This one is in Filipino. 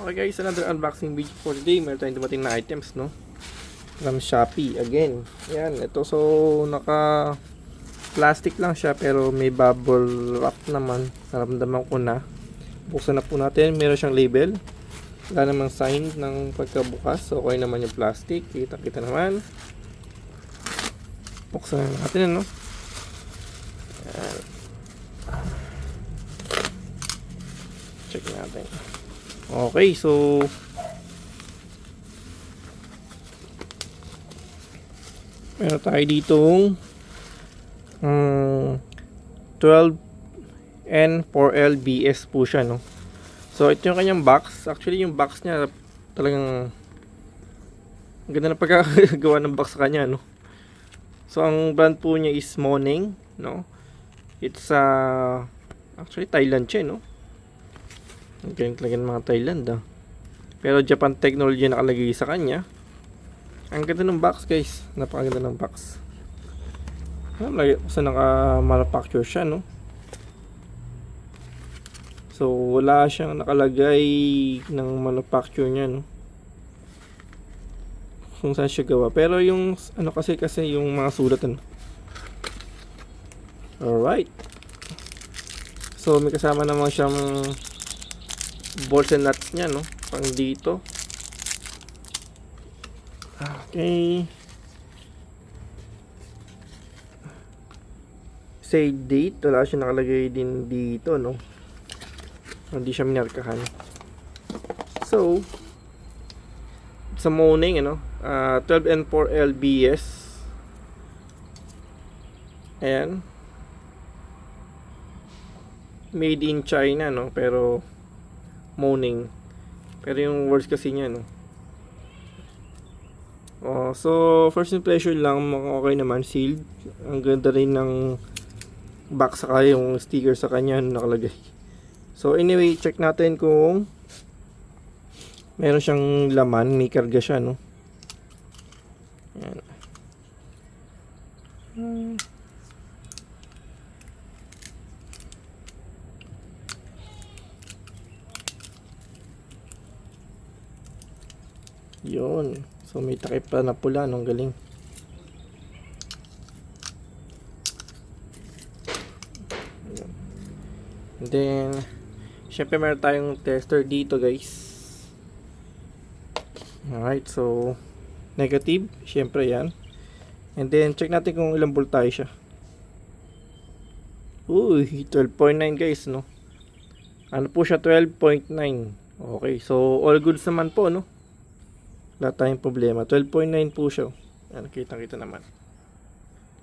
Okay guys, another unboxing video for today. Meron tayong dumating na items, no? From Shopee again. Yan, ito so naka plastic lang siya pero may bubble wrap naman. Naramdaman ko na. Buksan na po natin. Meron siyang label. Wala namang sign ng pagkabukas. Okay naman yung plastic. Kita-kita naman. Buksan na natin, ano? Yan. Check natin. Okay, so meron tayo ditong 12N4LBS po siya, no? So ito yung kanyang box. Actually yung box niya talagang ang ganda na pagkakagawa ng box sa kanya, no? So ang brand po niya is Moning, no? It's actually Thailand siya, no? Ang galing talaga ng mga Thailand, pero Japan technology nakalagay sa kanya. Ang ganda ng box, guys. Napakaganda ng box. Lagi sa naka-manufacture siya, no? So wala siyang nakalagay ng manufacture niya, no? Kung saan siya gawa. Pero yung ano kasi yung mga sulat, ano? Alright. So may kasama naman siyang bolts and nuts niya, no? Pang dito. Okay. Say date. Wala siya nakalagay din dito, no? Hindi siya minarkahan. So, sa Moning, ano? 12N4LBS. Ayan. Made in China, no? Pero Moning. Pero yung words kasi niya, no? So first impression lang, okay naman, sealed. Ang ganda rin ng box saka yung sticker sa kanya nakalagay. So anyway, check natin kung meron siyang laman, may karga siya, no? Ayan. Yun. So may takip pa na pula, nung galing. Yun. And then syempre meron tayong tester dito, guys. Alright, so negative, syempre yan. And then check natin kung ilang voltage siya. Uy, 12.9 guys, no? Ano po siya, 12.9. Okay, so all goods naman po, no? Wala tayong problema. 12.9 po siya. Yan, kita naman.